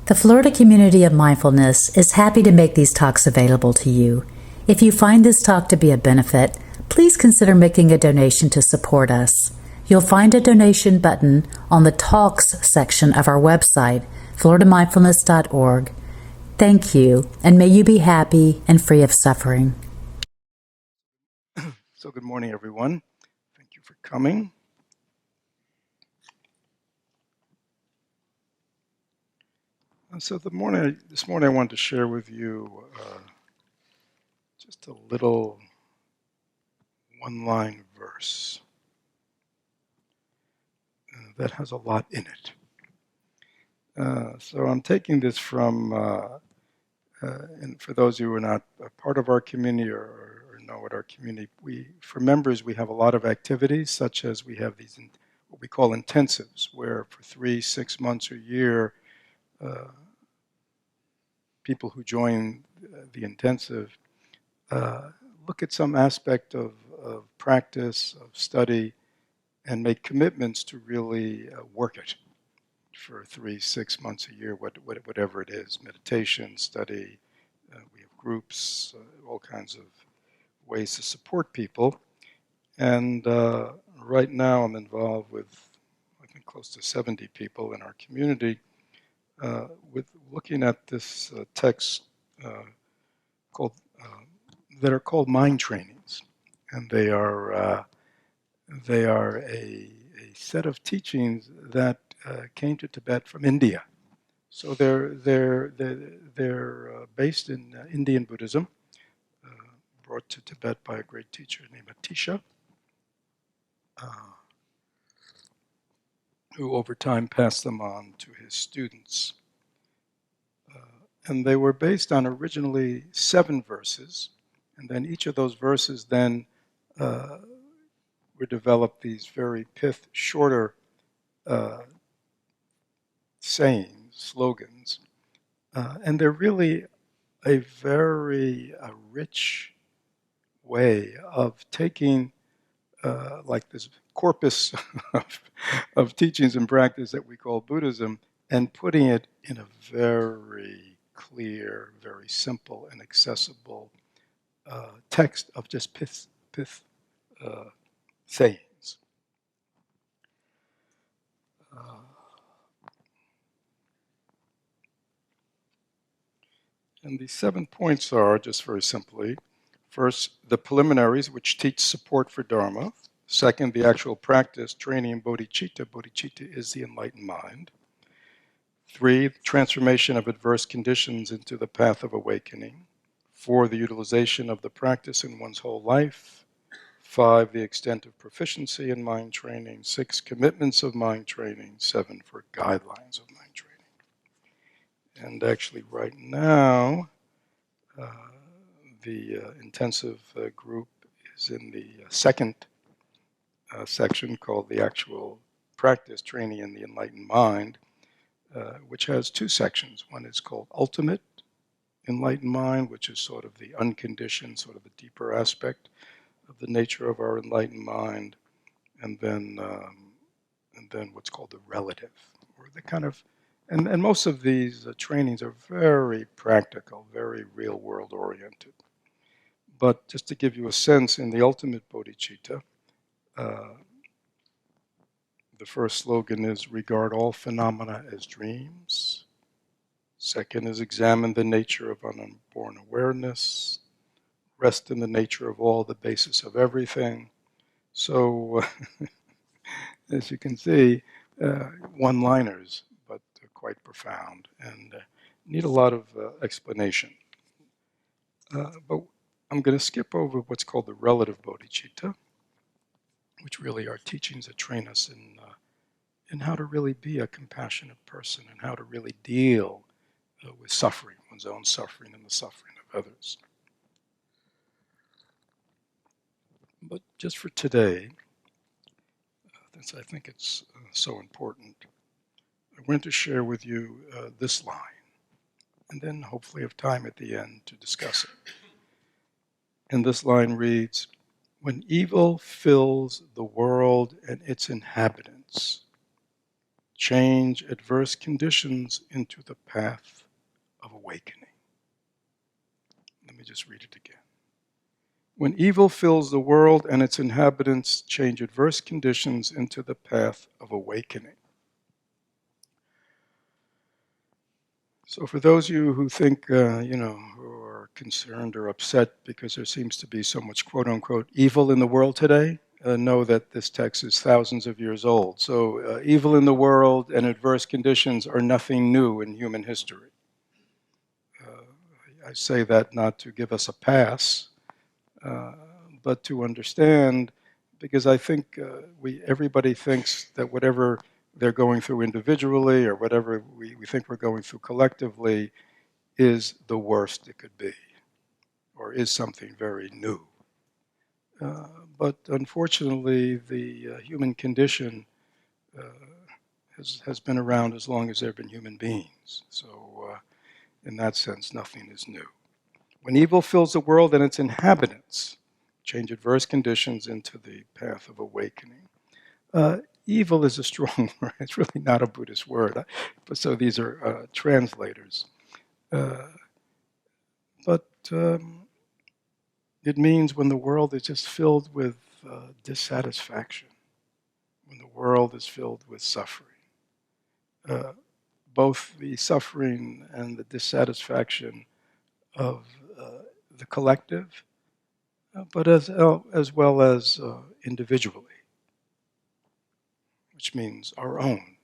The Florida community of mindfulness is happy to make these talks available to you. If you find this talk to be a benefit, please consider making a donation to support us. You'll find a donation button on the Talks section of our website, floridamindfulness.org. Thank you, and may you be happy and free of suffering. So good morning, everyone. Thank you for coming. So this morning I wanted to share with you just a little one-line verse that has a lot in it. So I'm taking this from, and for those who are not a part of our community or know what our community, for members, we have a lot of activities, such as we have these what we call intensives, where for 3, 6 months or a year, people who join the intensive look at some aspect of practice, of study, and make commitments to really work it for 3, 6 months a year, whatever it is, meditation, study. We have groups, all kinds of ways to support people. And right now I'm involved with, I think, close to 70 people in our community with looking at this text called that are called mind trainings, and they are a set of teachings that came to Tibet from India. So they're based in Indian Buddhism, brought to Tibet by a great teacher named Atisha, who over time passed them on to his students. And they were based on originally 7 verses, and then each of those verses then were developed these very shorter sayings, slogans, and they're really a very rich way of taking like this corpus of teachings and practice that we call Buddhism and putting it in a very clear, very simple and accessible text of just pith sayings. And the 7 points are, just very simply, first, the preliminaries, which teach support for Dharma. Second, the actual practice, training in bodhicitta. Bodhicitta is the enlightened mind. 3, transformation of adverse conditions into the path of awakening. 4, the utilization of the practice in one's whole life. 5, the extent of proficiency in mind training. 6, commitments of mind training. 7, for guidelines of mind training. And actually right now, the intensive group is in the second section called the actual practice, training in the enlightened mind, which has 2 sections. One is called ultimate enlightened mind, which is sort of the unconditioned, sort of the deeper aspect of the nature of our enlightened mind, and then what's called the relative, or the kind of, and most of these trainings are very practical, very real-world oriented. But just to give you a sense, in the ultimate bodhicitta, the first slogan is regard all phenomena as dreams. Second is examine the nature of unborn awareness. Rest in the nature of all, the basis of everything. So, as you can see, one-liners, but quite profound and need a lot of explanation. But I'm going to skip over what's called the relative bodhicitta, which really are teachings that train us in how to really be a compassionate person and how to really deal with suffering, one's own suffering and the suffering of others. But just for today, since I think it's so important, I want to share with you this line, and then hopefully have time at the end to discuss it. And this line reads, when evil fills the world and its inhabitants, change adverse conditions into the path of awakening. Let me just read it again. When evil fills the world and its inhabitants change adverse conditions into the path of awakening. So for those of you who think, who are concerned or upset because there seems to be so much quote-unquote evil in the world today, know that this text is thousands of years old. So evil in the world and adverse conditions are nothing new in human history. I say that not to give us a pass, but to understand, because I think everybody thinks that whatever they're going through individually or whatever we think we're going through collectively is the worst it could be, or is something very new. But unfortunately, the human condition has been around as long as there have been human beings. So in that sense, nothing is new. When evil fills the world and its inhabitants change adverse conditions into the path of awakening. Evil is a strong word. It's really not a Buddhist word. So these are translators. But it means when the world is just filled with dissatisfaction, when the world is filled with suffering. Both the suffering and the dissatisfaction of the collective, but as well as individually, which means our own.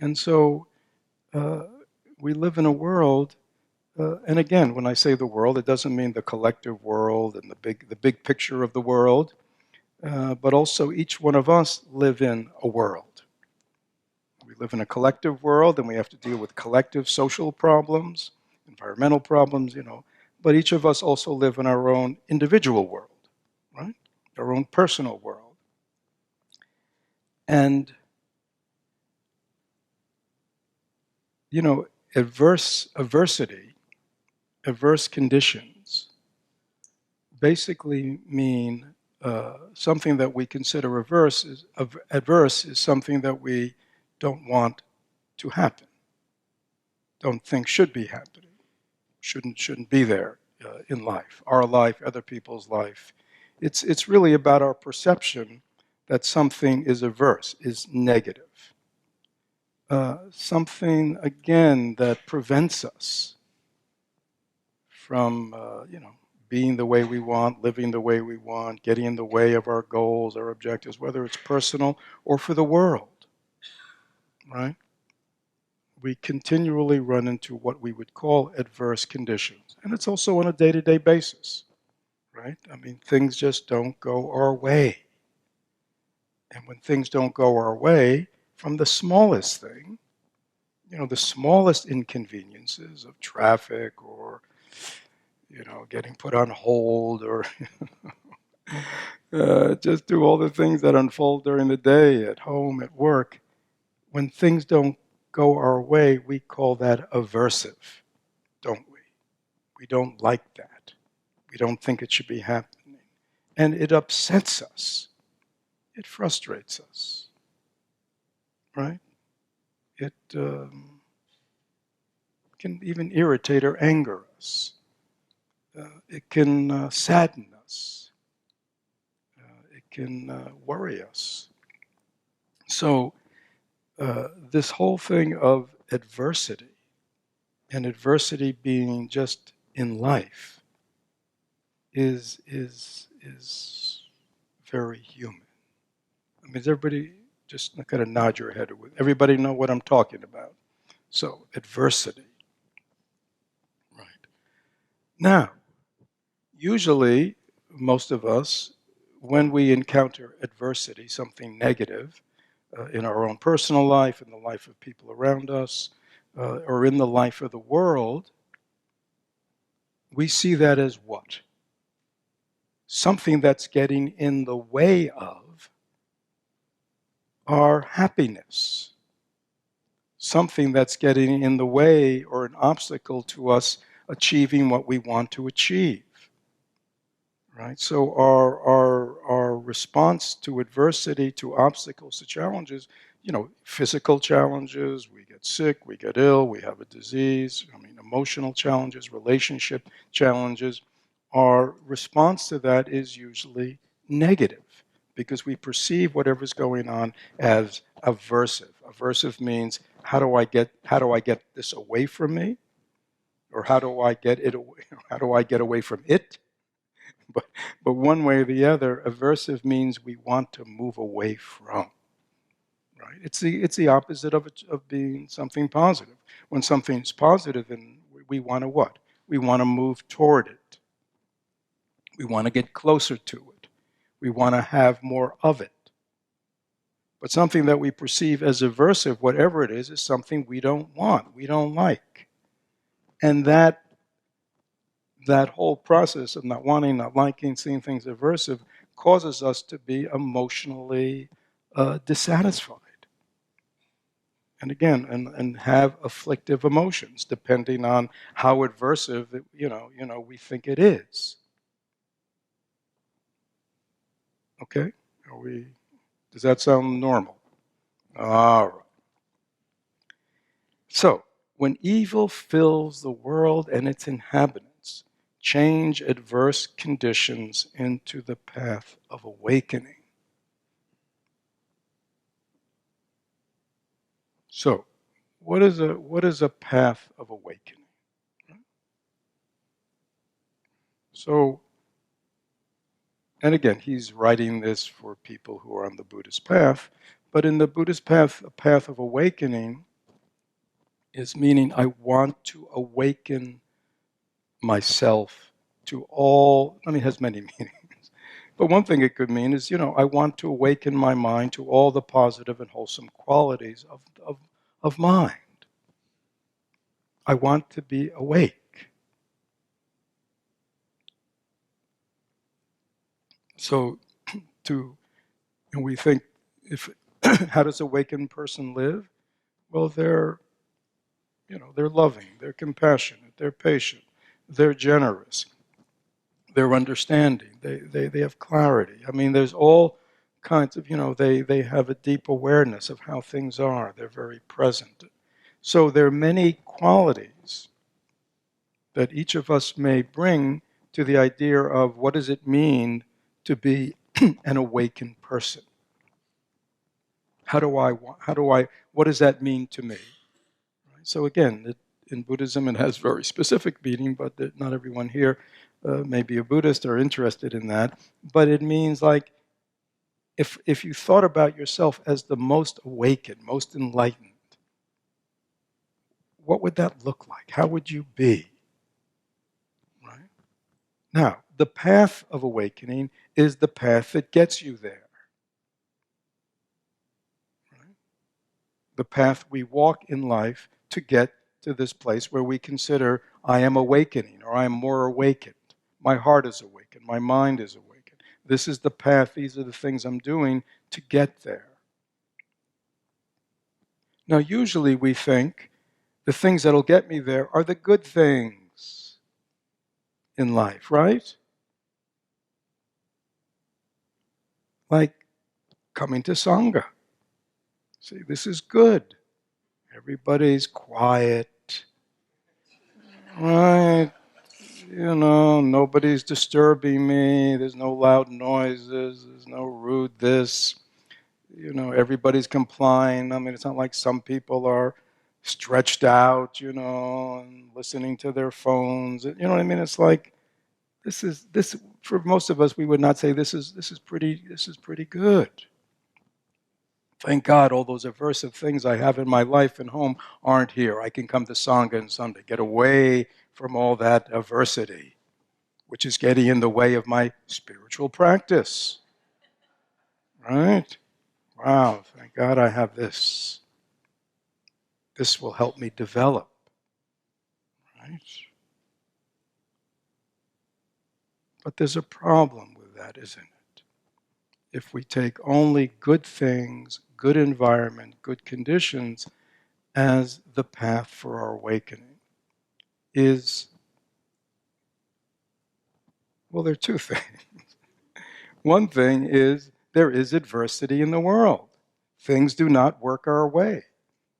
And so we live in a world, and again, when I say the world, it doesn't mean the collective world and the big picture of the world, but also each one of us live in a world. We live in a collective world, and we have to deal with collective social problems, environmental problems, but each of us also live in our own individual world, right? Our own personal world. And, adversity, adverse conditions, basically mean something that we consider adverse is something that we don't want to happen, don't think should be happening, shouldn't be there in life, our life, other people's life. It's really about our perception that something is adverse, is negative. Something, again, that prevents us from, being the way we want, living the way we want, getting in the way of our goals, our objectives, whether it's personal or for the world, right? We continually run into what we would call adverse conditions. And it's also on a day-to-day basis, right? I mean, things just don't go our way. And when things don't go our way, from the smallest thing, the smallest inconveniences of traffic or, getting put on hold or just do all the things that unfold during the day, at home, at work. When things don't go our way, we call that aversive, don't we? We don't like that. We don't think it should be happening. And it upsets us. It frustrates us, right? It can even irritate or anger us. It can sadden us. It can worry us. So this whole thing of adversity, and adversity being just in life, is very human. I mean, everybody just kind of nod your head. Everybody know what I'm talking about. So adversity. Right. Now, usually, most of us, when we encounter adversity, something negative, in our own personal life, in the life of people around us, or in the life of the world, we see that as what? Something that's getting in the way of our happiness. Something that's getting in the way or an obstacle to us achieving what we want to achieve. Right? So our response to adversity, to obstacles, to challenges, physical challenges, we get sick, we get ill, we have a disease, emotional challenges, relationship challenges, our response to that is usually negative because we perceive whatever's going on as aversive. Aversive means how do I get this away from me? Or how do I get it away? How do I get away from it? But one way or the other, aversive means we want to move away from. Right? It's the opposite of being something positive. When something's positive, and we want to what? We want to move toward it. We want to get closer to it. We want to have more of it. But something that we perceive as aversive, whatever it is something we don't want, we don't like. And that whole process of not wanting, not liking, seeing things aversive causes us to be emotionally dissatisfied. And again, and have afflictive emotions depending on how aversive we think it is. Okay? Does that sound normal? All right. So, when evil fills the world and its inhabitants, change adverse conditions into the path of awakening. So, what is a path of awakening? So, and again, he's writing this for people who are on the Buddhist path, but in the Buddhist path, a path of awakening is meaning I want to awaken myself to all, it has many meanings. But one thing it could mean is, I want to awaken my mind to all the positive and wholesome qualities of mind. I want to be awake. So, we think, how does a awakened person live? Well, they're loving, they're compassionate, they're patient, they're generous, they're understanding, they have clarity. There's all kinds of, they have a deep awareness of how things are. They're very present. So there are many qualities that each of us may bring to the idea of what does it mean to be an awakened person. What does that mean to me? So again, in Buddhism it has very specific meaning, but not everyone here may be a Buddhist or interested in that. But it means like, if you thought about yourself as the most awakened, most enlightened, what would that look like? How would you be? Right? Now, the path of awakening is the path that gets you there. Right? The path we walk in life to get to this place where we consider, I am awakening, or I am more awakened. My heart is awakened. My mind is awakened. This is the path. These are the things I'm doing to get there. Now, usually we think the things that'll get me there are the good things in life, right? Like coming to Sangha. See, this is good. Everybody's quiet, right? Nobody's disturbing me. There's no loud noises. There's no rude this. Everybody's complying. it's not like some people are stretched out, and listening to their phones. You know what I mean? It's like this for most of us, we would not say this is pretty good. Thank God all those aversive things I have in my life and home aren't here. I can come to Sangha on Sunday, get away from all that adversity, which is getting in the way of my spiritual practice. Right? Wow, thank God I have this. This will help me develop. Right? But there's a problem with that, isn't it? If we take only good things, good environment, good conditions as the path for our awakening, there are two things. One thing is there is adversity in the world. Things do not work our way,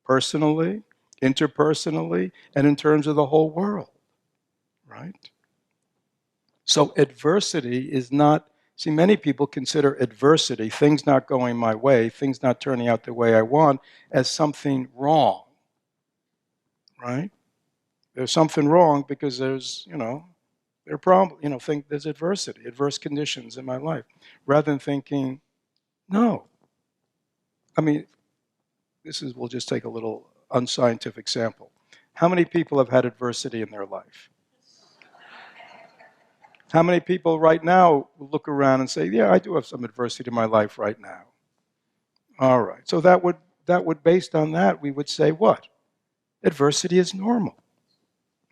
personally, interpersonally, and in terms of the whole world, right? So adversity is not, see, many people consider adversity, things not going my way, things not turning out the way I want, as something wrong, right? There's something wrong because there's, there are problems, think there's adversity, adverse conditions in my life, rather than thinking, no. I mean, we'll just take a little unscientific sample. How many people have had adversity in their life? How many people right now look around and say, yeah, I do have some adversity in my life right now? All right. So that would based on that, we would say what? Adversity is normal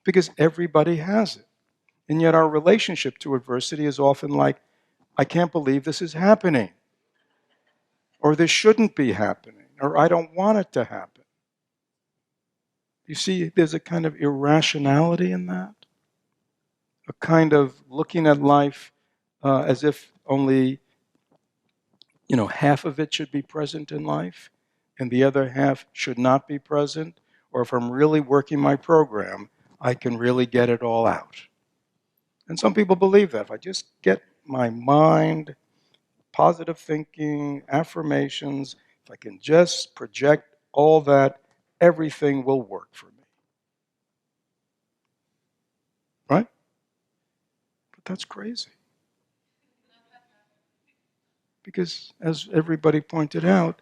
because everybody has it. And yet our relationship to adversity is often like, I can't believe this is happening, or this shouldn't be happening, or I don't want it to happen. You see, there's a kind of irrationality in that, a kind of looking at life as if only, half of it should be present in life, and the other half should not be present, or if I'm really working my program, I can really get it all out. And some people believe that. If I just get my mind, positive thinking, affirmations, if I can just project all that, everything will work for me. Right? But that's crazy. Because, as everybody pointed out,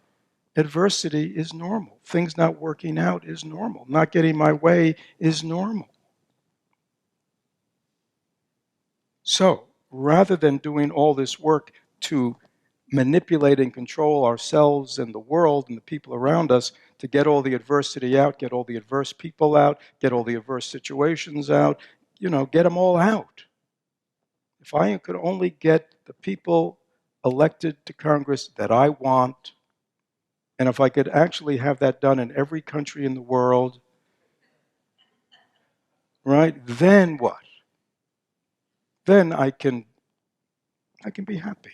adversity is normal. Things not working out is normal. Not getting my way is normal. So, rather than doing all this work to manipulate and control ourselves and the world and the people around us to get all the adversity out, get all the adverse people out, get all the adverse situations out, get them all out. If I could only get the people elected to Congress that I want, and if I could actually have that done in every country in the world, right, then what? Then I can be happy.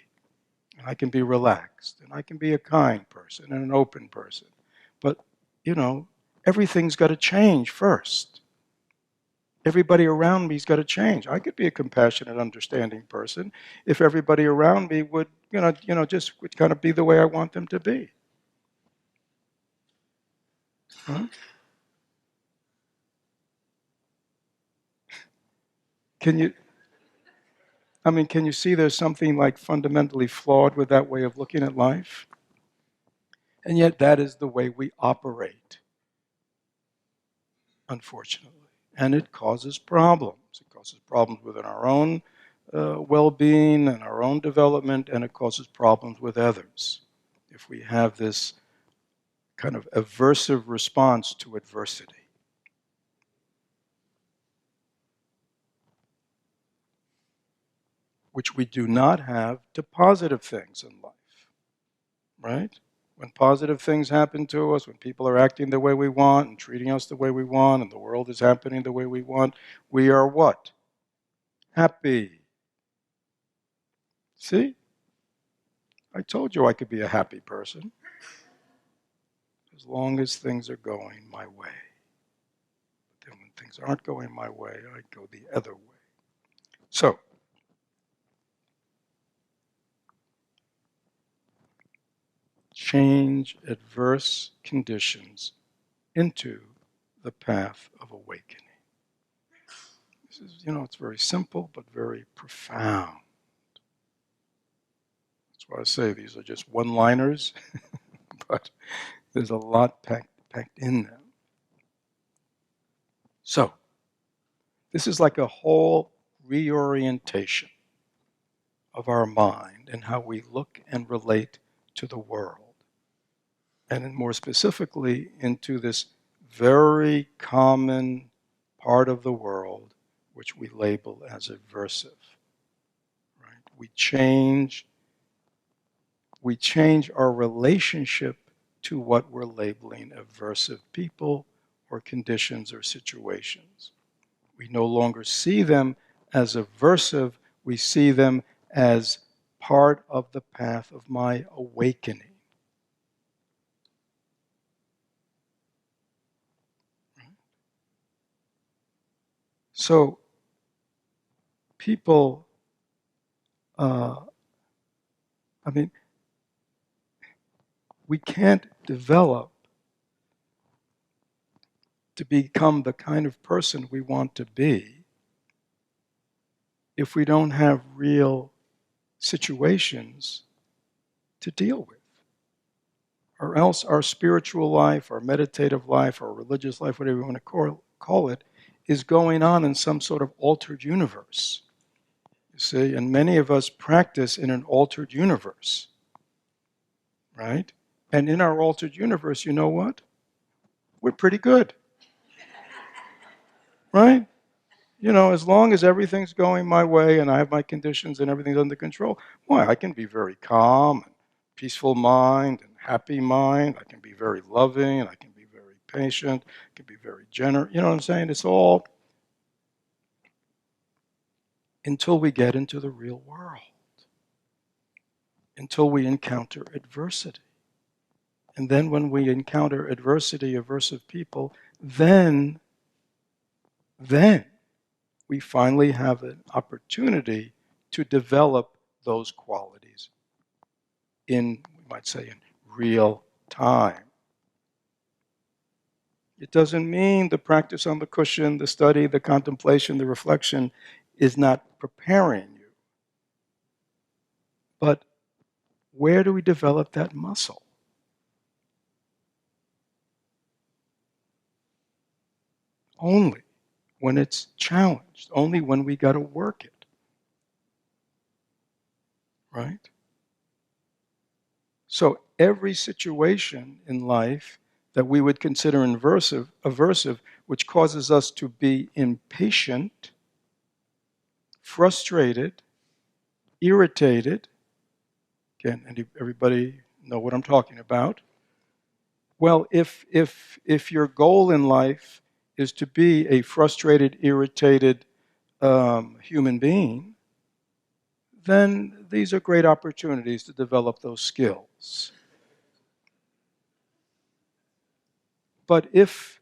I can be relaxed, and I can be a kind person and an open person. But, everything's got to change first. Everybody around me's got to change. I could be a compassionate, understanding person if everybody around me would, just would kind of be the way I want them to be. Huh? Can you see there's something like fundamentally flawed with that way of looking at life? And yet that is the way we operate, unfortunately. And it causes problems. It causes problems within our own well-being and our own development, and it causes problems with others if we have this kind of aversive response to adversity. Which we do not have to positive things in life, right? When positive things happen to us, when people are acting the way we want and treating us the way we want, and the world is happening the way we want, we are what? Happy. See? I told you I could be a happy person as long as things are going my way. But then when things aren't going my way, I go the other way. So, change adverse conditions into the path of awakening. This is, it's very simple but very profound. That's why I say these are just one-liners, but there's a lot packed in them. So, this is like a whole reorientation of our mind and how we look and relate to the world. And more specifically, into this very common part of the world which we label as aversive. Right? We change our relationship to what we're labeling aversive people or conditions or situations. We no longer see them as aversive, we see them as part of the path of my awakening. So people, we can't develop to become the kind of person we want to be if we don't have real situations to deal with. Or else our spiritual life, our meditative life, our religious life, whatever you want to call it, is going on in some sort of altered universe. You see, and many of us practice in an altered universe, right? And in our altered universe, you know what? We're pretty good, right? As long as everything's going my way and I have my conditions and everything's under control, why, I can be very calm and peaceful mind and happy mind. I can be very loving and I can be very patient. I can be very generous. You know what I'm saying? It's all until we get into the real world, until we encounter adversity. And then when we encounter adversity, aversive people, then we finally have an opportunity to develop those qualities we might say, in real time. It doesn't mean the practice on the cushion, the study, the contemplation, the reflection is not preparing you. But where do we develop that muscle? Only when it's challenged, only when we got to work it. Right? So every situation in life that we would consider aversive, which causes us to be impatient, frustrated, irritated. Again, everybody know what I'm talking about? Well, if your goal in life is to be a frustrated, irritated human being, then these are great opportunities to develop those skills. But if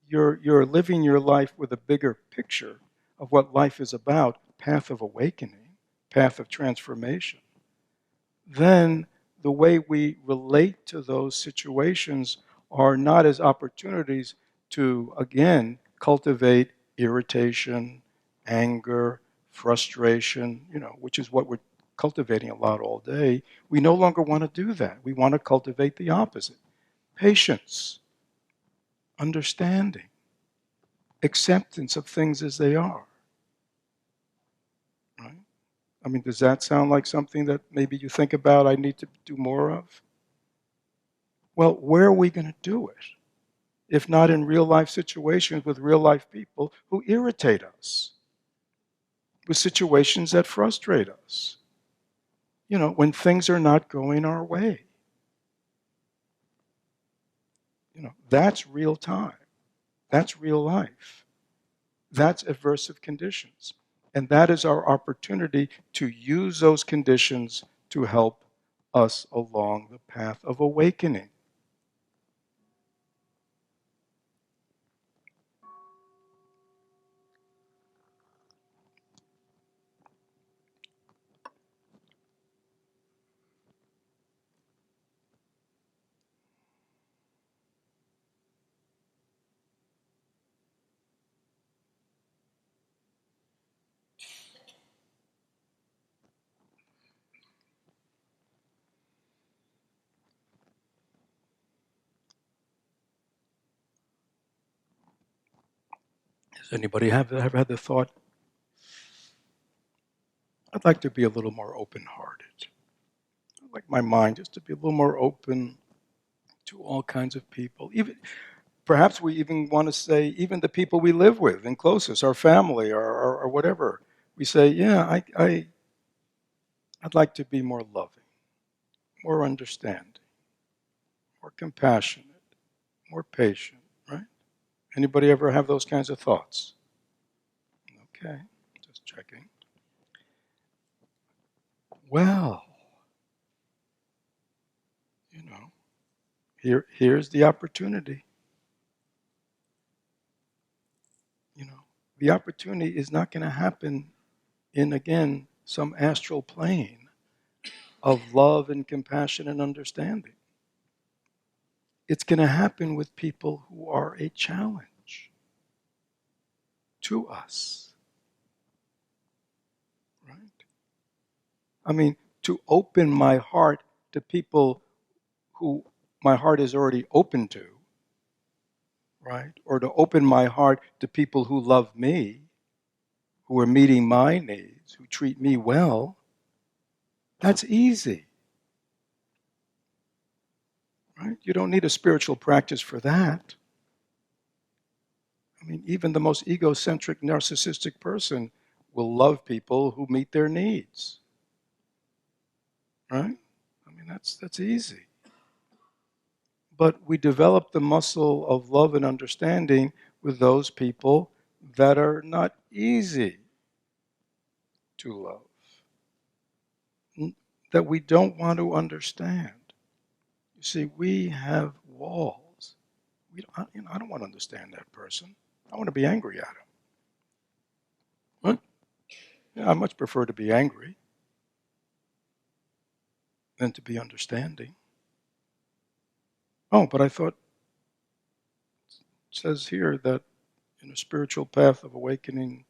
you're living your life with a bigger picture of what life is about, path of awakening, path of transformation, then the way we relate to those situations are not as opportunities to, again, cultivate irritation, anger, frustration, which is what we're cultivating a lot all day. We no longer want to do that. We want to cultivate the opposite. Patience, understanding, acceptance of things as they are. Right? Does that sound like something that maybe you think about I need to do more of? Well, where are we going to do it? If not in real life situations with real life people who irritate us, with situations that frustrate us, when things are not going our way. That's real time. That's real life. That's aversive conditions. And that is our opportunity to use those conditions to help us along the path of awakening. Does anybody ever had the thought, I'd like to be a little more open-hearted. I'd like my mind just to be a little more open to all kinds of people. Even perhaps we even want to say, even the people we live with and closest, our family or whatever. We say, yeah, I'd like to be more loving, more understanding, more compassionate, more patient, right? Anybody ever have those kinds of thoughts? Okay, just checking. well, here's the opportunity. The opportunity is not going to happen in, again, some astral plane of love and compassion and understanding. It's going to happen with people who are a challenge to us. Right? I mean, to open my heart to people who my heart is already open to, right? Or to open my heart to people who love me, who are meeting my needs, who treat me well, that's easy. Right? You don't need a spiritual practice for that. I mean, even the most egocentric, narcissistic person will love people who meet their needs. Right? I mean, that's easy. But we develop the muscle of love and understanding with those people that are not easy to love, that we don't want to understand. You see, we have walls. I don't want to understand that person. I want to be angry at him. What? Yeah, I much prefer to be angry than to be understanding. Oh, but I thought it says here that in a spiritual path of awakening,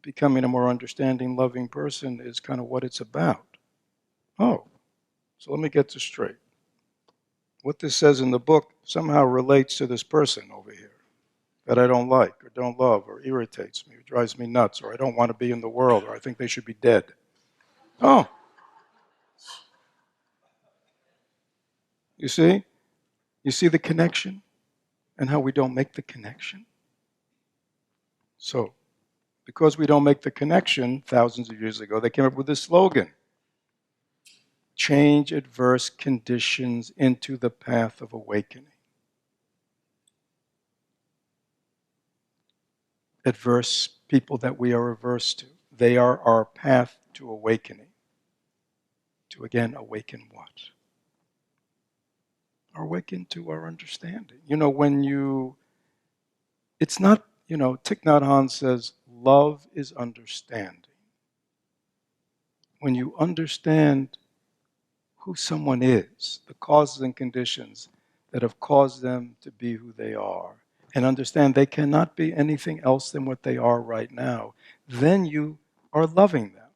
becoming a more understanding, loving person is kind of what it's about. Oh, so let me get this straight. What this says in the book somehow relates to this person over here that I don't like or don't love or irritates me or drives me nuts or I don't want to be in the world or I think they should be dead. Oh, you see? You see the connection and how we don't make the connection? So, because we don't make the connection, thousands of years ago, they came up with this slogan: change adverse conditions into the path of awakening. Adverse people that we are averse to, they are our path to awakening. To again awaken what? Awaken to our understanding. It's not, Thich Nhat Hanh says, love is understanding. When you understand who someone is, the causes and conditions that have caused them to be who they are, and understand they cannot be anything else than what they are right now, then you are loving them.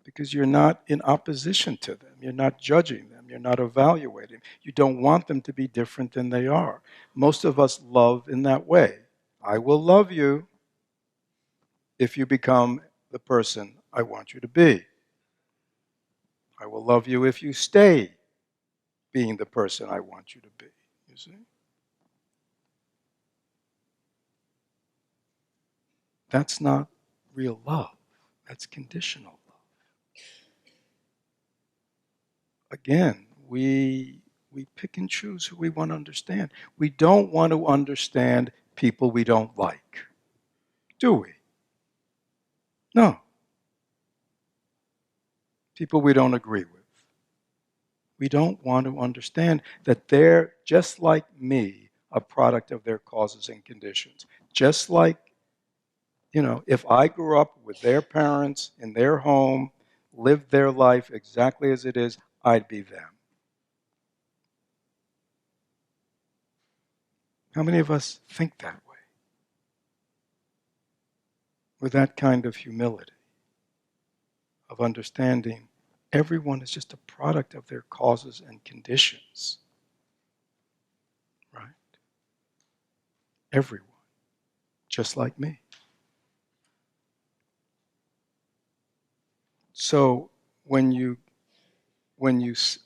Because you're not in opposition to them. You're not judging them. You're not evaluating. You don't want them to be different than they are. Most of us love in that way. I will love you if you become the person I want you to be. I will love you if you stay being the person I want you to be. You see? That's not real love. That's conditional love. Again, we pick and choose who we want to understand. We don't want to understand people we don't like, do we? No. People we don't agree with. We don't want to understand that they're, just like me, a product of their causes and conditions. Just like, if I grew up with their parents in their home, lived their life exactly as it is, I'd be them. How many of us think that way? With that kind of humility, of understanding everyone is just a product of their causes and conditions. Right? Everyone. Just like me. So when you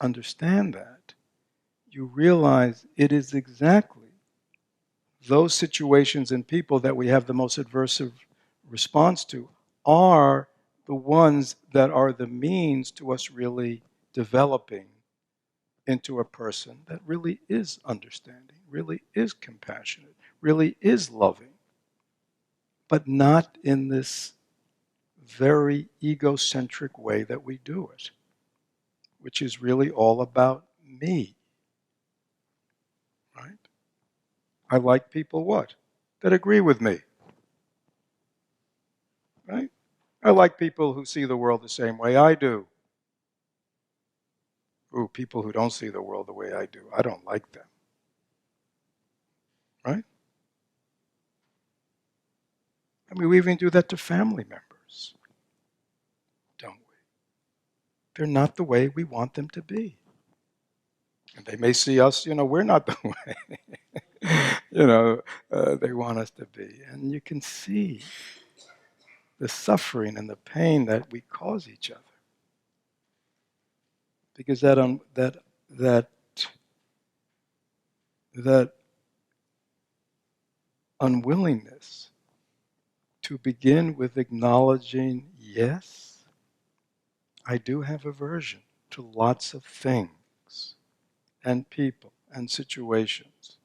understand that, you realize it is exactly those situations and people that we have the most aversive response to are the ones that are the means to us really developing into a person that really is understanding, really is compassionate, really is loving, but not in this very egocentric way that we do it, which is really all about me, right? I like people what? That agree with me, right? I like people who see the world the same way I do. Ooh, people who don't see the world the way I do, I don't like them, right? I mean, we even do that to family members, don't we? They're not the way we want them to be. And they may see us, we're not the way, they want us to be. And you can see the suffering and the pain that we cause each other. Because that unwillingness to begin with acknowledging, yes, I do have aversion to lots of things and people and situations,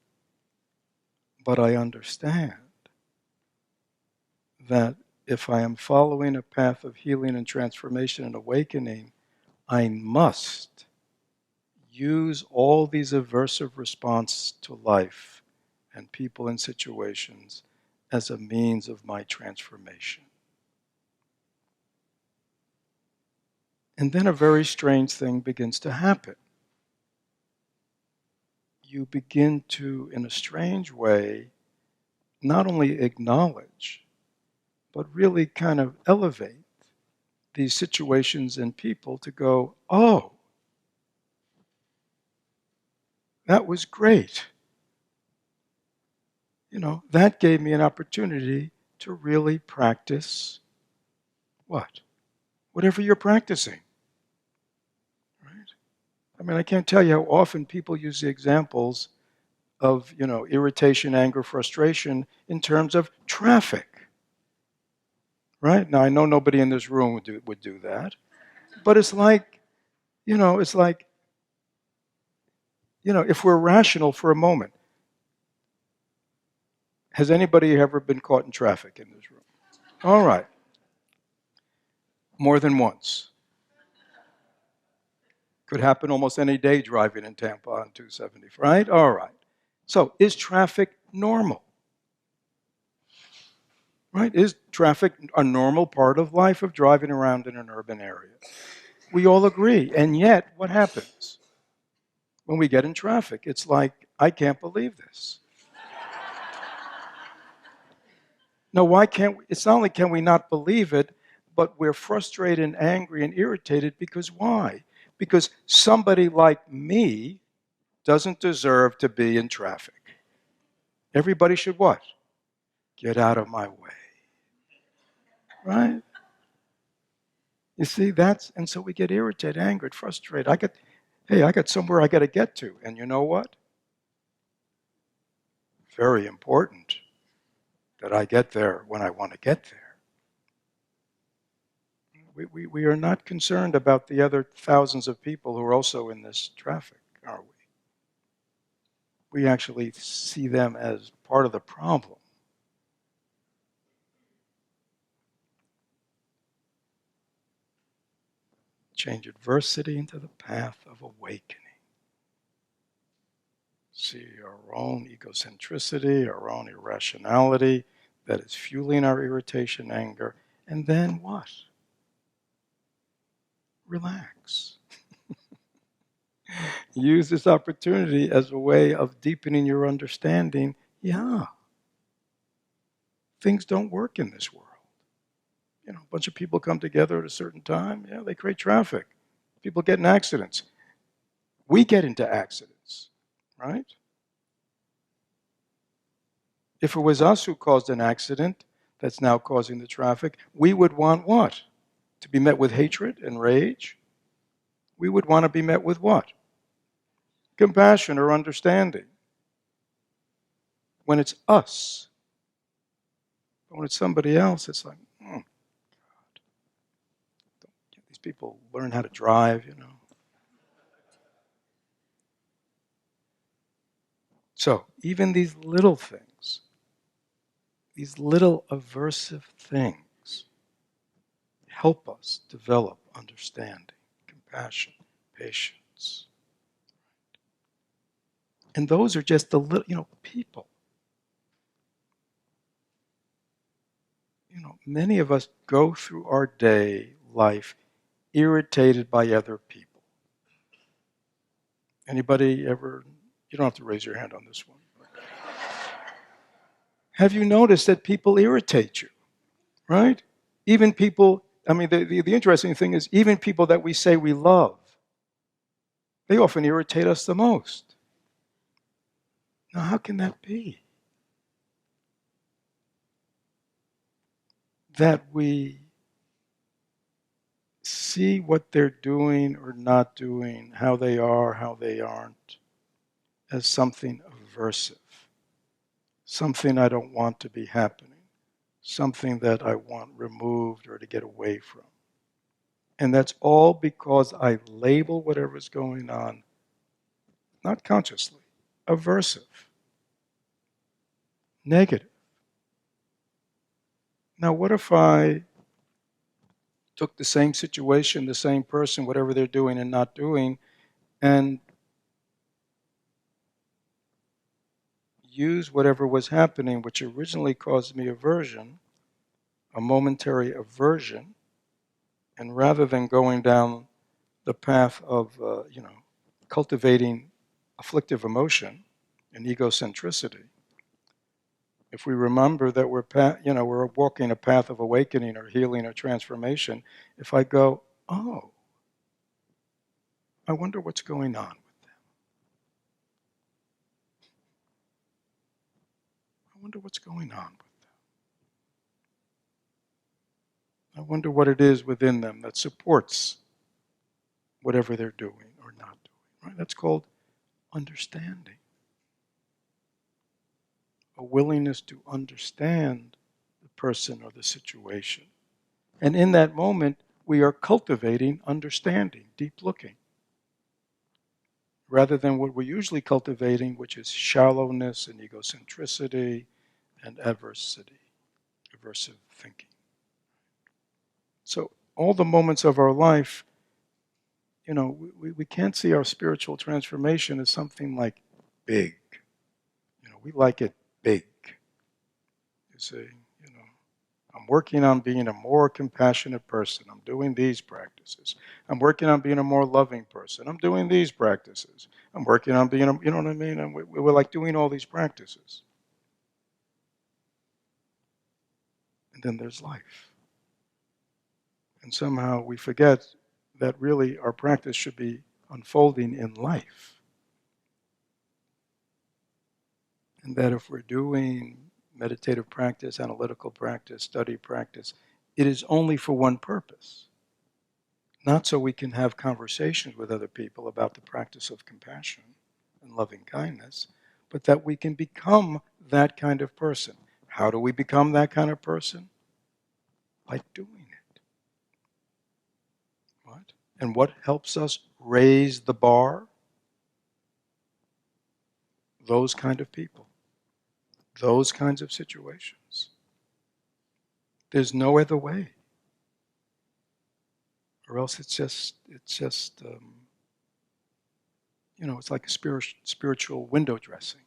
but I understand that if I am following a path of healing and transformation and awakening, I must use all these aversive responses to life and people and situations as a means of my transformation. And then a very strange thing begins to happen. You begin to, in a strange way, not only acknowledge, but really kind of elevate these situations and people to go, oh, that was great. That gave me an opportunity to really practice what? Whatever you're practicing. Right? I mean, I can't tell you how often people use the examples of, irritation, anger, frustration in terms of traffic. Right? Now, I know nobody in this room would do that, but it's like, if we're rational for a moment, has anybody ever been caught in traffic in this room? All right. More than once. Could happen almost any day driving in Tampa on 270, right? All right. So, is traffic normal? Right? Is traffic a normal part of life of driving around in an urban area? We all agree. And yet, what happens when we get in traffic? It's like, I can't believe this. No, why can't we? It's not only can we not believe it, but we're frustrated and angry and irritated because why? Because somebody like me doesn't deserve to be in traffic. Everybody should what? Get out of my way. Right? You see, and so we get irritated, angered, frustrated. I got somewhere I got to get to. And you know what? Very important that I get there when I want to get there. We are not concerned about the other thousands of people who are also in this traffic, are we? We actually see them as part of the problem. Change adversity into the path of awakening. See our own egocentricity, our own irrationality that is fueling our irritation, anger, and then what? Relax. Use this opportunity as a way of deepening your understanding. Yeah, things don't work in this world. A bunch of people come together at a certain time. Yeah, they create traffic. People get in accidents. We get into accidents, right? If it was us who caused an accident that's now causing the traffic, we would want what? To be met with hatred and rage? We would want to be met with what? Compassion or understanding. When it's us. But when it's somebody else, it's like, God. These people learn how to drive, So, even these little things, these little aversive things, help us develop understanding, compassion, patience. And those are just the little, people. Many of us go through our day life irritated by other people. Anybody ever? You don't have to raise your hand on this one. Have you noticed that people irritate you, right? Even people, the interesting thing is, even people that we say we love, they often irritate us the most. Now, how can that be? That we see what they're doing or not doing, how they are, how they aren't, as something aversive, something I don't want to be happening, something that I want removed or to get away from. And that's all because I label whatever's going on, not consciously, aversive, negative. Now, what if I took the same situation, the same person, whatever they're doing and not doing, and use whatever was happening, which originally caused me aversion, a momentary aversion, and rather than going down the path of, cultivating afflictive emotion and egocentricity, if we remember that we're walking a path of awakening or healing or transformation, if I go, oh, I wonder what's going on with them. I wonder what's going on with them. I wonder what it is within them that supports whatever they're doing or not doing. Right? That's called understanding. A willingness to understand the person or the situation. And in that moment, we are cultivating understanding, deep looking, rather than what we're usually cultivating, which is shallowness and egocentricity and aversive thinking. So all the moments of our life, we can't see our spiritual transformation as something like big. We like it big. You see, I'm working on being a more compassionate person. I'm doing these practices. I'm working on being a more loving person. I'm doing these practices. I'm working on being, you know what I mean? And we're like doing all these practices. And then there's life. And somehow we forget that really our practice should be unfolding in life. And that if we're doing meditative practice, analytical practice, study practice, it is only for one purpose. Not so we can have conversations with other people about the practice of compassion and loving kindness, but that we can become that kind of person. How do we become that kind of person? By doing it. What? And what helps us raise the bar? Those kind of people. Those kinds of situations. There's no other way. Or else it's like a spiritual window dressing.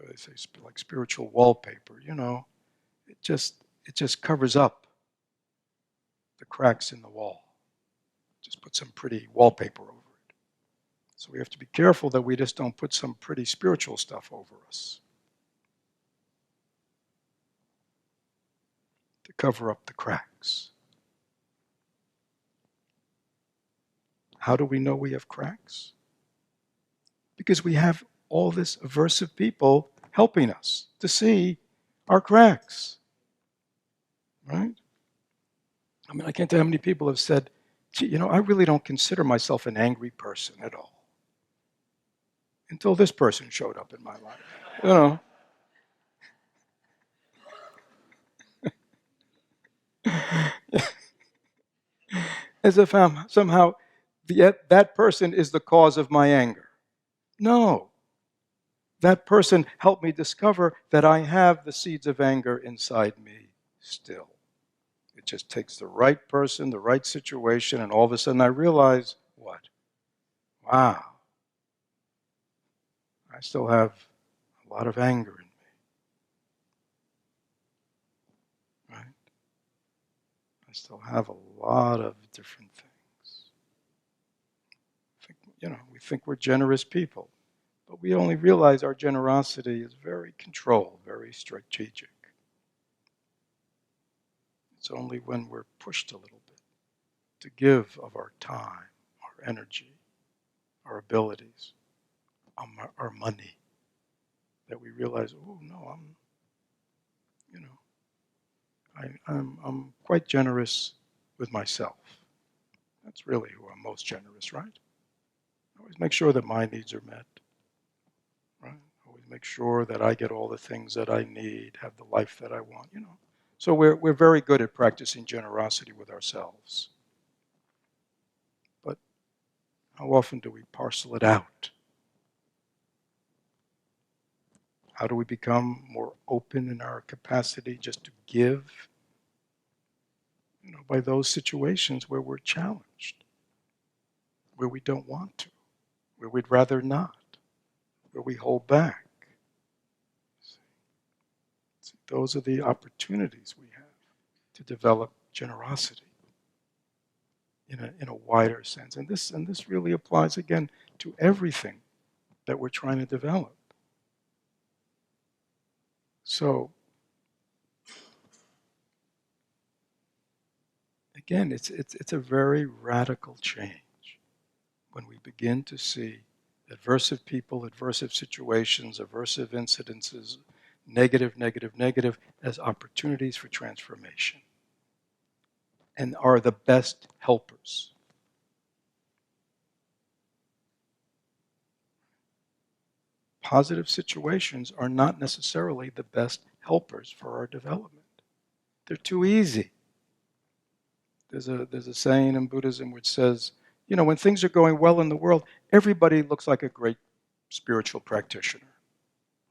They say like spiritual wallpaper. It just covers up the cracks in the wall. Just put some pretty wallpaper over it. So we have to be careful that we just don't put some pretty spiritual stuff over us to cover up the cracks. How do we know we have cracks? Because we have all this aversive people helping us to see our cracks. Right? I can't tell how many people have said, gee, I really don't consider myself an angry person at all. Until this person showed up in my life. As if somehow that person is the cause of my anger. No. that person helped me discover that I have the seeds of anger inside me still. It just takes the right person, the right situation, and all of a sudden I realize, what? Wow, I still have a lot of anger in me, right? I still have a lot of different things. We think we're generous people, but we only realize our generosity is very controlled, very strategic. It's only when we're pushed a little bit to give of our time, our energy, our abilities, our money, that we realize, oh no, I'm quite generous with myself. That's really who I'm most generous, right? I always make sure that my needs are met, right? Always make sure that I get all the things that I need, have the life that I want. So we're very good at practicing generosity with ourselves. But how often do we parcel it out? How do we become more open in our capacity just to give? By those situations where we're challenged, where we don't want to, where we'd rather not, where we hold back. See, those are the opportunities we have to develop generosity in a wider sense. And this really applies again to everything that we're trying to develop. So again, it's a very radical change when we begin to see adversive people, adversive situations, aversive incidences, negative, negative, negative, as opportunities for transformation, and are the best helpers. Positive situations are not necessarily the best helpers for our development. They're too easy. There's a saying in Buddhism which says, when things are going well in the world, everybody looks like a great spiritual practitioner.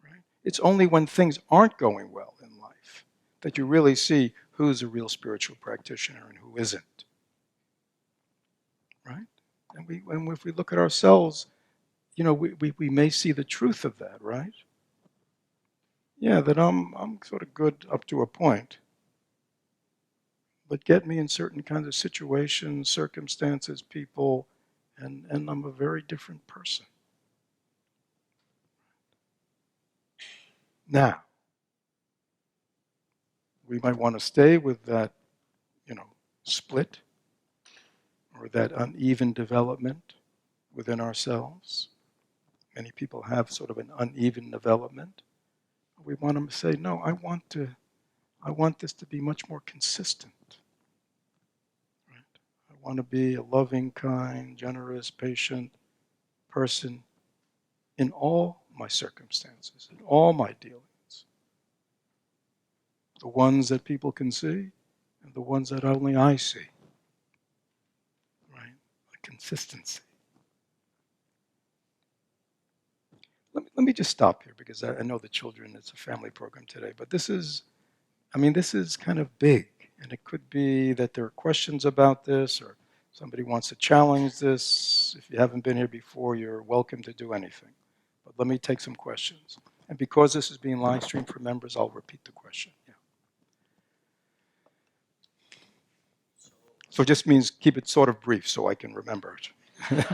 Right? It's only when things aren't going well in life that you really see who's a real spiritual practitioner and who isn't. Right? And if we look at ourselves, we may see the truth of that, right? Yeah, that I'm sort of good up to a point. But get me in certain kinds of situations, circumstances, people, and I'm a very different person. Now, we might want to stay with that, split or that uneven development within ourselves. Many people have sort of an uneven development. We want them to say, no, I want this to be much more consistent. Right? I want to be a loving, kind, generous, patient person in all my circumstances, in all my dealings. The ones that people can see and the ones that only I see. Right? A consistency. Let me just stop here because I know the children, it's a family program today, but this is kind of big. And it could be that there are questions about this or somebody wants to challenge this. If you haven't been here before, you're welcome to do anything. But let me take some questions. And because this is being live streamed for members, I'll repeat the question. Yeah. So it just means keep it sort of brief so I can remember it.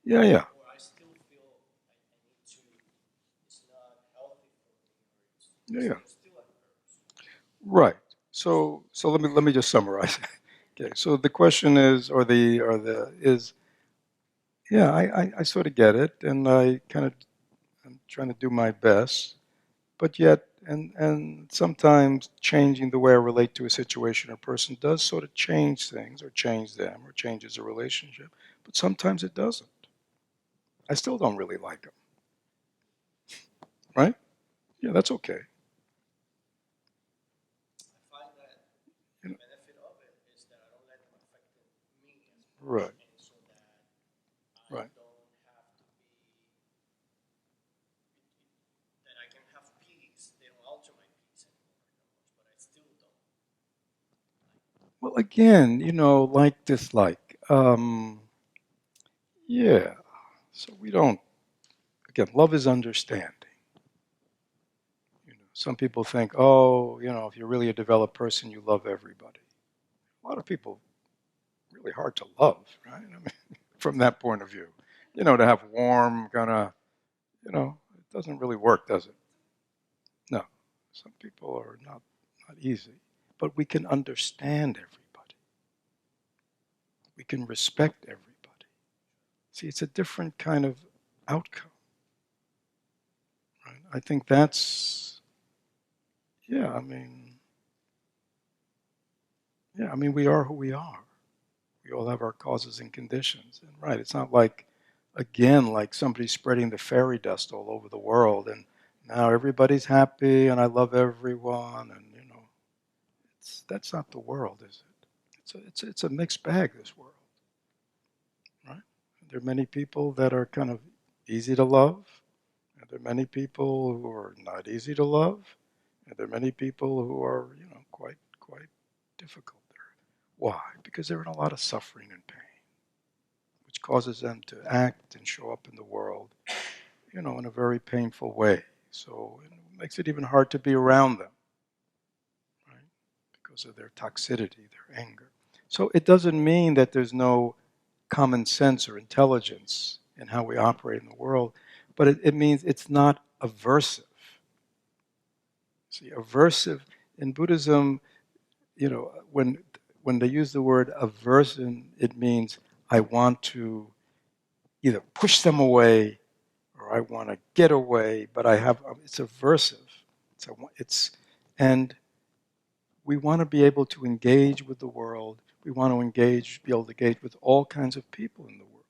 Yeah, yeah. Or I still feel I need to, it's not healthy for me, or Yeah, yeah. it's still an urge. Right. So let me just summarize. Okay. So the question is, or the is, yeah, I sort of get it, and I'm trying to do my best, but yet, and sometimes changing the way I relate to a situation or person does sort of change things, or change them, or changes a relationship. But sometimes it doesn't. I still don't really like them, right? Yeah, that's okay. I find that You the know, benefit of it is that I don't let them affect me as much, right, and so that I right. don't have to be, that I can have peace. They don't alter my peace anymore that much, but I still don't. Well, again, like dislike. Yeah. So we don't. Again, love is understanding. Some people think, oh, if you're really a developed person, you love everybody. A lot of people really hard to love, right? I mean, from that point of view, to have warm kind of, it doesn't really work, does it? No. Some people are not easy, but we can understand everybody. We can respect everybody. See, it's a different kind of outcome, right? I think that's, yeah. I mean, we are who we are. We all have our causes and conditions. And right, it's not like, again, like somebody spreading the fairy dust all over the world and now everybody's happy and I love everyone. And, that's not the world, is it? It's a mixed bag, this world, right? There are many people that are kind of easy to love. And there are many people who are not easy to love. And there are many people who are, quite difficult. Why? Because they're in a lot of suffering and pain, which causes them to act and show up in the world, in a very painful way. So it makes it even hard to be around them, right? Because of their toxicity, their anger. So it doesn't mean that there's no common sense or intelligence in how we operate in the world, but it means it's not aversive. See, aversive in Buddhism, when they use the word aversion, it means I want to either push them away or I want to get away, but it's aversive. It's and we want to be able to engage with the world. We want to be able to engage with all kinds of people in the world,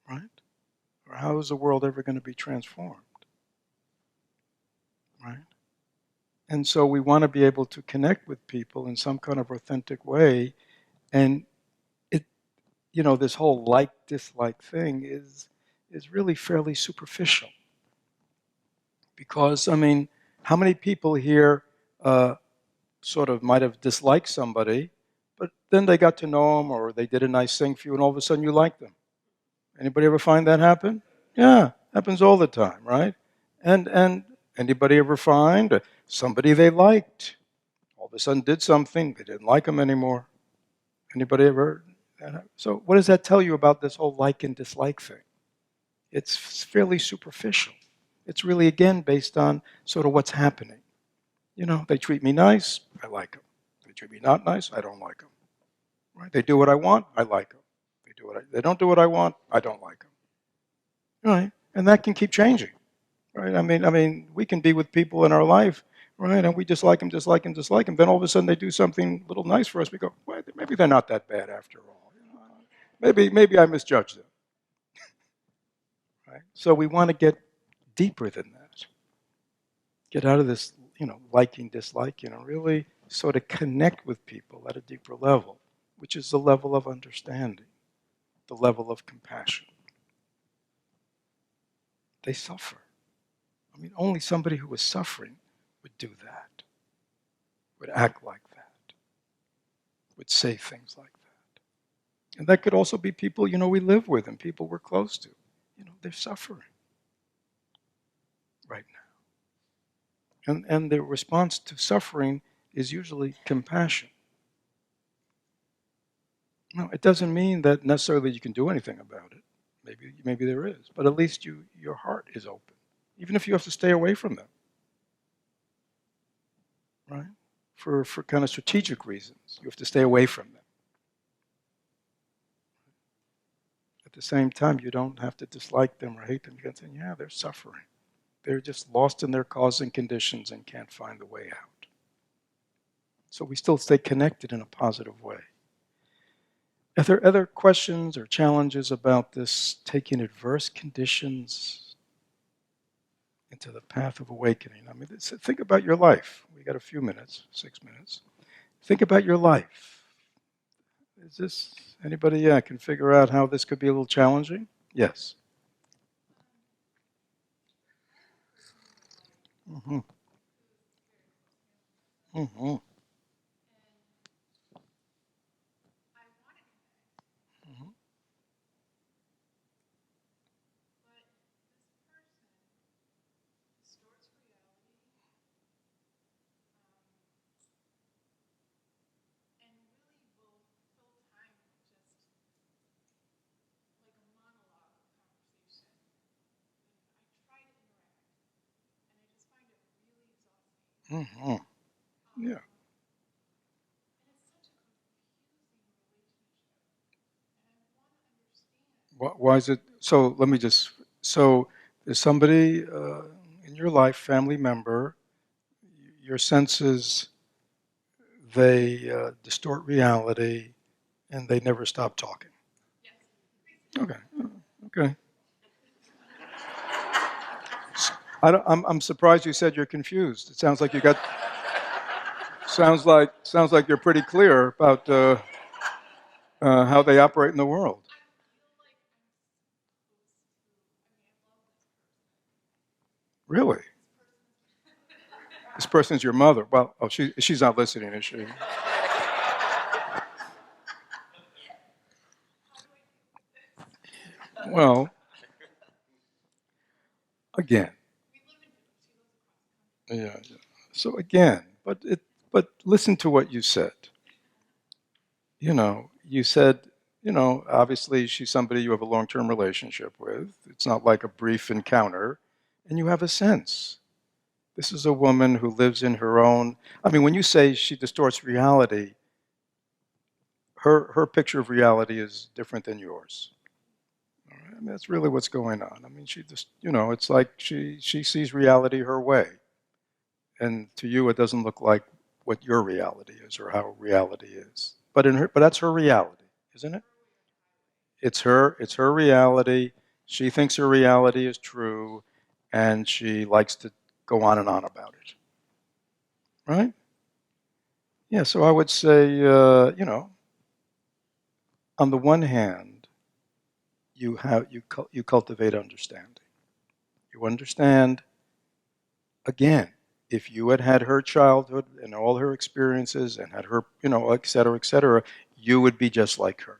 right? Or how is the world ever going to be transformed, right? And so we want to be able to connect with people in some kind of authentic way. And it, this whole like dislike thing is really fairly superficial. Because how many people here sort of might have disliked somebody, but then they got to know them or they did a nice thing for you, and all of a sudden you like them. Anybody ever find that happen? Yeah, happens all the time, right? And anybody ever find somebody they liked all of a sudden did something they didn't like them anymore? Anybody ever? So what does that tell you about this whole like and dislike thing? It's fairly superficial. It's really again based on sort of what's happening. They treat me nice, I like them. They treat me not nice, I don't like them. Right? They do what I want, I like them. They don't do what I want, I don't like them. Right? And that can keep changing. Right? I mean, we can be with people in our life, right? And we dislike them, dislike them, dislike them. Then all of a sudden they do something a little nice for us. We go, well, maybe they're not that bad after all. Maybe I misjudged them. Right? So we want to get deeper than that. Get out of this, liking, disliking, and really sort of connect with people at a deeper level, which is the level of understanding, the level of compassion. They suffer. Only somebody who was suffering would do that, would act like that, would say things like that. And that could also be people, we live with and people we're close to. They're suffering right now. And the response to suffering is usually compassion. No, it doesn't mean that necessarily you can do anything about it. Maybe there is, but at least your heart is open, even if you have to stay away from them, right? For kind of strategic reasons, you have to stay away from them. At the same time, you don't have to dislike them or hate them. You can say, yeah, they're suffering. They're just lost in their cause and conditions and can't find the way out. So we still stay connected in a positive way. Are there other questions or challenges about this taking adverse conditions into the path of awakening? I mean, think about your life. We got a few minutes, 6 minutes. Think about your life. Is this, anybody can figure out how this could be a little challenging? Yes. Mm-hmm. Mm-hmm. Mm-hmm. Mm-hmm. Yeah. Why is it? So let me just. So there's somebody in your life, family member. Your senses they distort reality, and they never stop talking. Okay. Okay. I'm surprised you said you're confused. It sounds like you got. Sounds like you're pretty clear about how they operate in the world. Really? This person's your mother. Well, oh, she's not listening, is she? Well, again, yeah. Yeah. So again, but listen to what you said. You said, obviously she's somebody you have a long-term relationship with. It's not like a brief encounter, and you have a sense. This is a woman who lives in her own. I mean, when you say she distorts reality, her picture of reality is different than yours. All right? I mean, that's really what's going on. I mean, she just, it's like she sees reality her way, and to you, it doesn't look like what your reality is or how reality is. But that's her reality, isn't it? It's her reality. She thinks her reality is true, and she likes to go on and on about it. Right? Yeah. So I would say, on the one hand, you cultivate understanding. You understand again. If you had had her childhood and all her experiences and had her, et cetera, you would be just like her.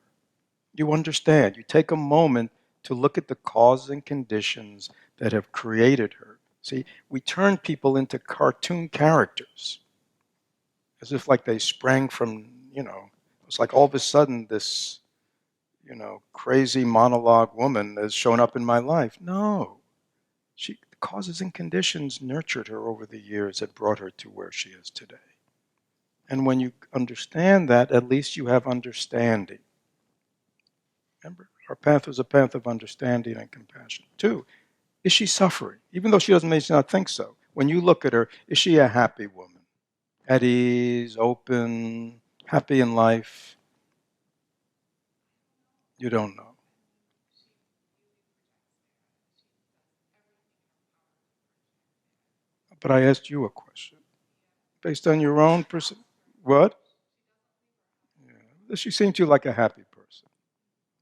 You understand. You take a moment to look at the causes and conditions that have created her. See, we turn people into cartoon characters as if like they sprang from, it's like all of a sudden this, crazy monologue woman has shown up in my life. No. The causes and conditions nurtured her over the years and brought her to where she is today. And when you understand that, at least you have understanding. Remember, our path was a path of understanding and compassion. Two, is she suffering? Even though she may not think so. When you look at her, is she a happy woman? At ease, open, happy in life? You don't know. But I asked you a question. Based on your own what? Yeah. Does she seem to you like a happy person?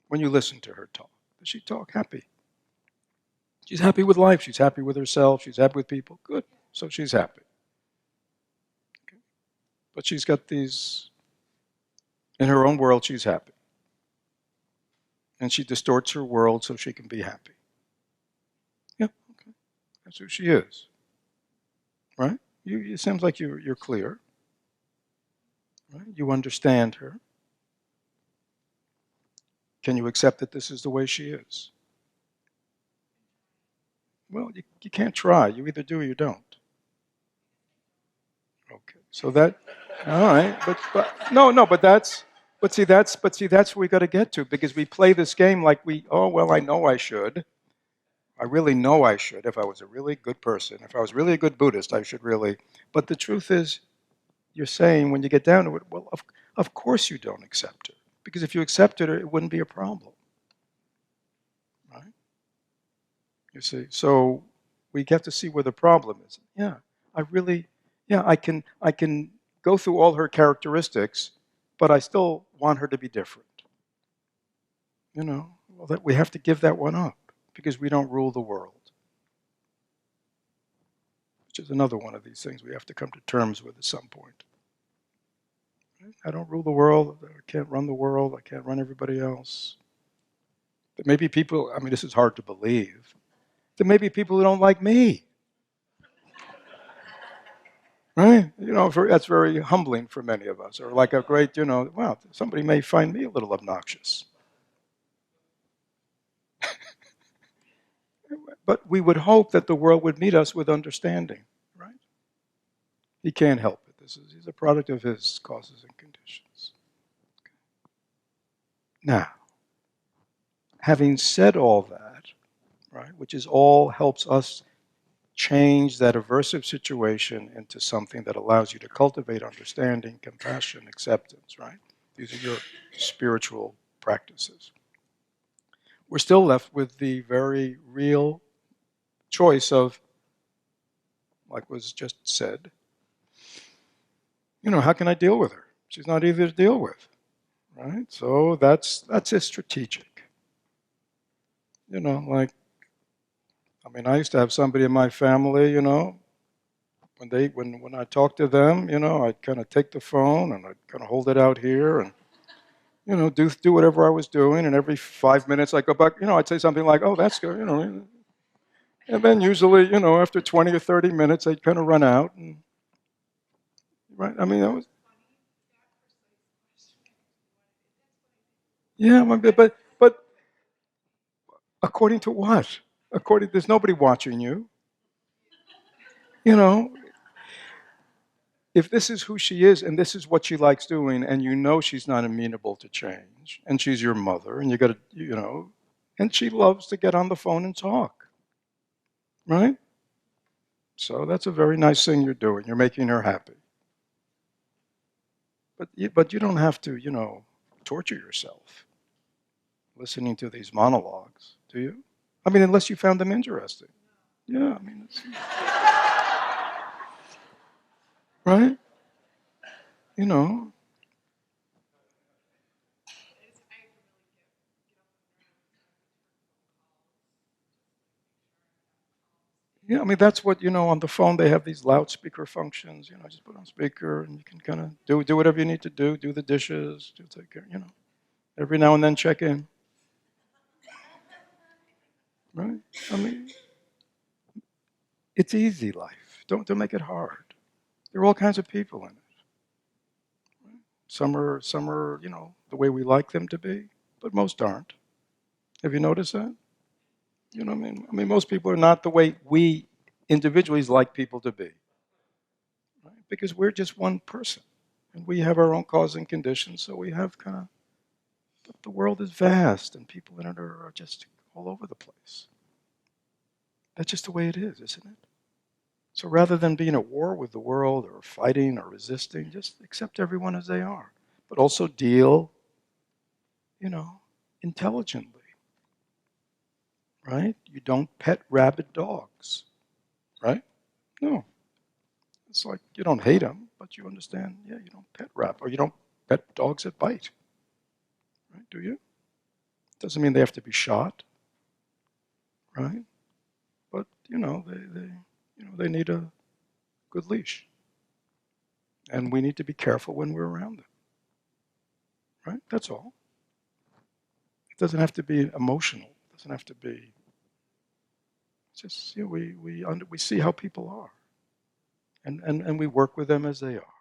When you listen to her talk, does she talk happy? She's happy with life. She's happy with herself. She's happy with people. Good. So she's happy. Okay. But she's got these, in her own world, she's happy. And she distorts her world so she can be happy. Yeah, okay. That's who she is. Right? It seems like you're clear. Right? You understand her. Can you accept that this is the way she is? Well, you can't try. You either do or you don't. Okay. So that, all right. But no. But see, that's where we got to get to, because we play this game like oh well, I know I should. I really know I should. If I was a really good person, if I was really a good Buddhist, I should really. But the truth is, you're saying when you get down to it, well, of course you don't accept her, because if you accepted her, it wouldn't be a problem, right? You see, so we have to see where the problem is. Yeah, I really, yeah, I can go through all her characteristics, but I still want her to be different. Well, that we have to give that one up because we don't rule the world, which is another one of these things we have to come to terms with at some point. I don't rule the world. I can't run the world. I can't run everybody else. But maybe people, I mean, this is hard to believe. There may be people who don't like me. Right? That's very humbling for many of us. Or like a great, well, somebody may find me a little obnoxious. But we would hope that the world would meet us with understanding, right? He can't help it. He's a product of his causes and conditions. Now, having said all that, right, which is all helps us change that aversive situation into something that allows you to cultivate understanding, compassion, acceptance, right? These are your spiritual practices. We're still left with the very real choice of, like was just said, how can I deal with her? She's not easy to deal with, right? So that's a strategic. Like, I mean, I used to have somebody in my family, when I talk to them, I'd kind of take the phone and I'd kind of hold it out here and do whatever I was doing, and every 5 minutes I go back, I'd say something like, "Oh, that's good," and then usually, after 20 or 30 minutes, they'd kind of run out, and right. I mean, that was yeah, but according to what? There's nobody watching you. You know, if this is who she is and this is what she likes doing, and she's not amenable to change, and she's your mother, and you got to, and she loves to get on the phone and talk, right? So that's a very nice thing you're doing. You're making her happy. But you don't have to, torture yourself listening to these monologues, do you? I mean, unless you found them interesting. Yeah, I mean, right? You know, yeah, I mean, that's what, on the phone they have these loudspeaker functions, just put on speaker and you can kind of do whatever you need to do the dishes, take care, every now and then check in, right? I mean, it's easy life. Don't make it hard. There are all kinds of people in it. Some are, the way we like them to be, but most aren't. Have you noticed that? You know what I mean? I mean, most people are not the way we individuals like people to be, right? Because we're just one person, and we have our own cause and conditions. So we have kind of, but the world is vast, and people in it are just all over the place. That's just the way it is, isn't it? So rather than being at war with the world or fighting or resisting, just accept everyone as they are, but also deal, intelligently. Right? You don't pet rabid dogs, right? No. It's like you don't hate them, but you understand, yeah, you don't pet or you don't pet dogs that bite, right? Do you? Doesn't mean they have to be shot, right? But, they need a good leash. And we need to be careful when we're around them, right? That's all. It doesn't have to be emotional. It doesn't have to be, it's just, we see how people are. And we work with them as they are.